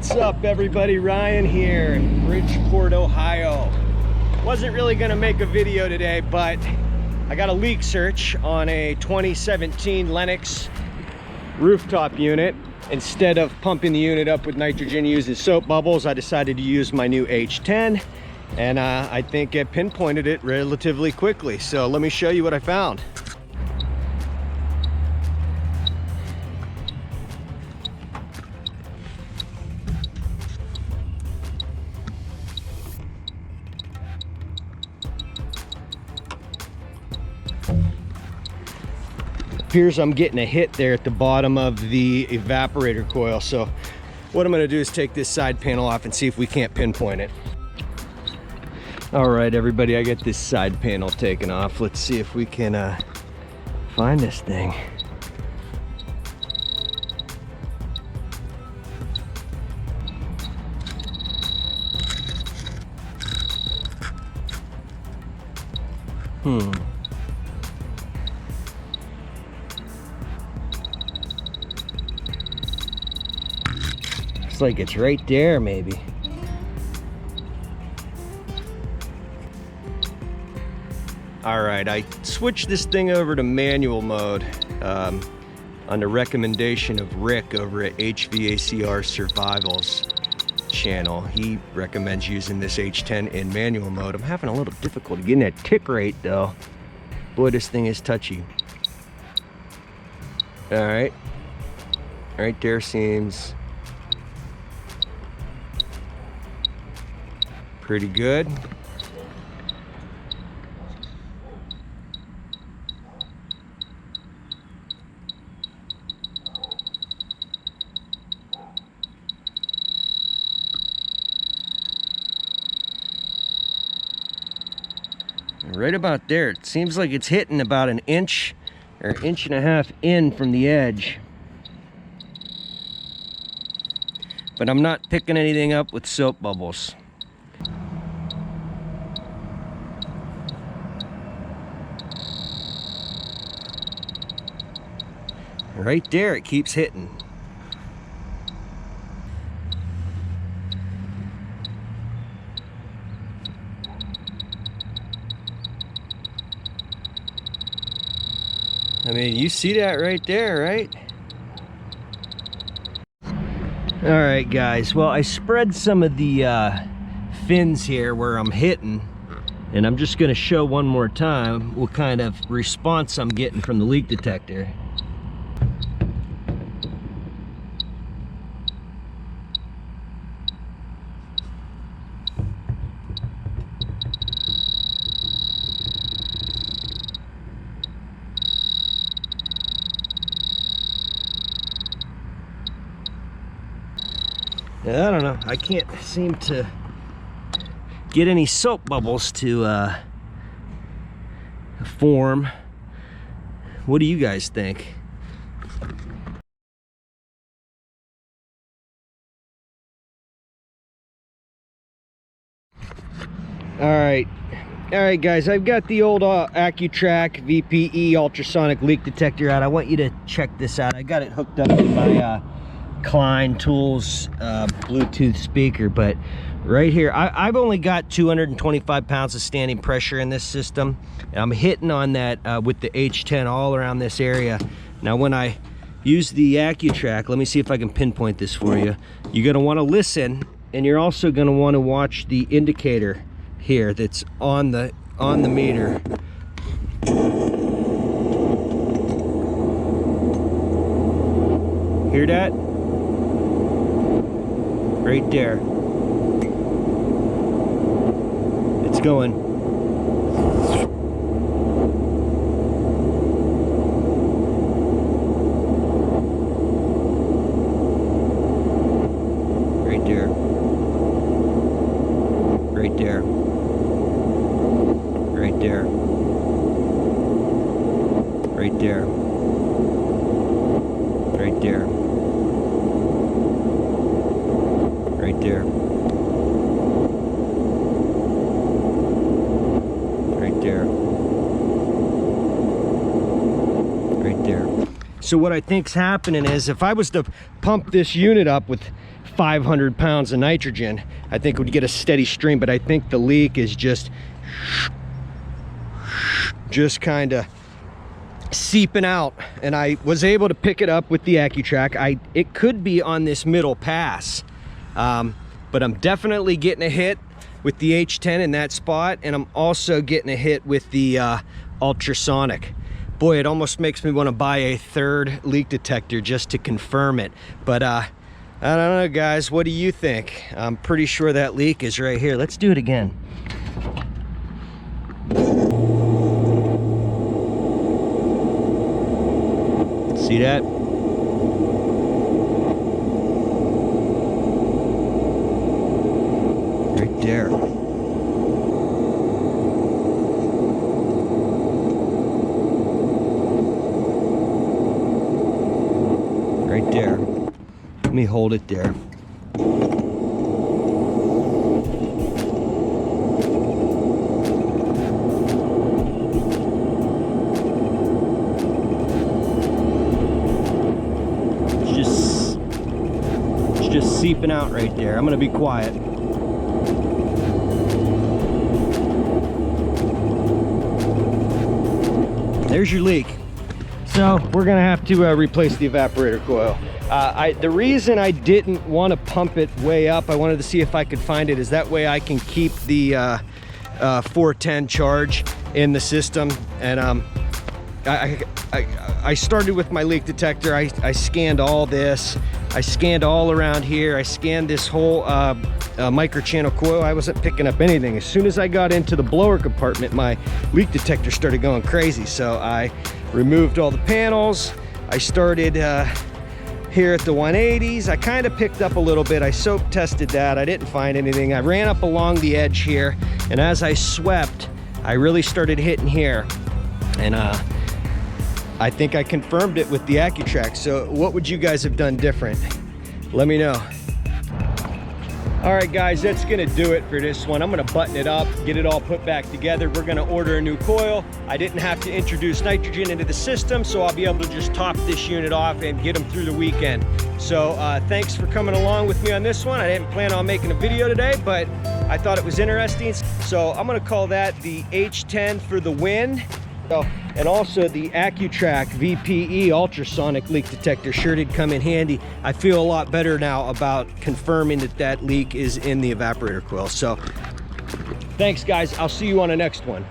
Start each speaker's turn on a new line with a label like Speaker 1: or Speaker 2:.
Speaker 1: What's up, everybody? Ryan here in Bridgeport, Ohio. Wasn't really gonna make a video today, but I got a leak search on a 2017 Lennox rooftop unit. Instead of pumping the unit up with nitrogen using soap bubbles, I decided to use my new H10, and I think it pinpointed it relatively quickly. So let me show you what I found. Appears I'm getting a hit there at the bottom of the evaporator coil. So what I'm going to do is take this side panel off and see if we can't pinpoint it. All right, everybody, I got this side panel taken off. Let's see if we can find this thing. Like it's right there, maybe. All right, I switched this thing over to manual mode on the recommendation of Rick over at HVAC Survival's channel. He recommends using this H10 in manual mode. I'm having a little difficulty getting that tick rate though. Boy, this thing is touchy. All right, right there seems pretty good. Right about there. It seems like it's hitting about an inch or inch and a half in from the edge. But I'm not picking anything up with soap bubbles. Right there, it keeps hitting. I mean, you see that right there, right? All right, guys. Well, I spread some of the fins here where I'm hitting, and I'm just gonna show one more time what kind of response I'm getting from the leak detector. I don't know, I can't seem to get any soap bubbles to form. What do you guys think? All right guys, I've got the old ACCUTRAK VPE ultrasonic leak detector out. I want you to check this out. I got it hooked up to my Klein Tools Bluetooth speaker, but right here I've only got 225 pounds of standing pressure in this system, and I'm hitting on that with the H10 all around this area. Now when I use the ACCUTRAK, let me see if I can pinpoint this for you. You're going to want to listen, and you're also going to want to watch the indicator here that's on the meter. Hear that? Right there. It's going. Right there. Right there. Right there. Right there. Right there. Right there. Right there. Right there. So what I think's happening is, if I was to pump this unit up with 500 pounds of nitrogen, I think we'd get a steady stream, but I think the leak is just kind of seeping out. And I was able to pick it up with the ACCUTRAK. It could be on this middle pass, but I'm definitely getting a hit with the H10 in that spot, and I'm also getting a hit with the ultrasonic. Boy, it almost makes me want to buy a third leak detector just to confirm it. But I don't know, guys, what do you think? I'm pretty sure that leak is right here. Let's do it again. See that? Right there. Right there. Let me hold it there. It's just seeping out right there. I'm gonna be quiet. There's your leak. So we're gonna have to replace the evaporator coil. The reason I didn't want to pump it way up, I wanted to see if I could find it, is that way I can keep the 410 charge in the system. And I started with my leak detector. I scanned all this. I scanned all around here. I scanned this whole microchannel coil. I wasn't picking up anything. As soon as I got into the blower compartment, my leak detector started going crazy. So I removed all the panels. I started here at the 180s. I kind of picked up a little bit. I soap tested that. I didn't find anything. I ran up along the edge here, and as I swept, I really started hitting here. And I think I confirmed it with the ACCUTRAK. So what would you guys have done different? Let me know. All right, guys, that's gonna do it for this one. I'm gonna button it up, get it all put back together. We're gonna order a new coil. I didn't have to introduce nitrogen into the system, so I'll be able to just top this unit off and get them through the weekend. So thanks for coming along with me on this one. I didn't plan on making a video today, but I thought it was interesting. So I'm gonna call that the H10 for the win. And also the ACCUTRAK VPE ultrasonic leak detector sure did come in handy. I feel a lot better now about confirming that that leak is in the evaporator coil. So thanks, guys. I'll see you on the next one.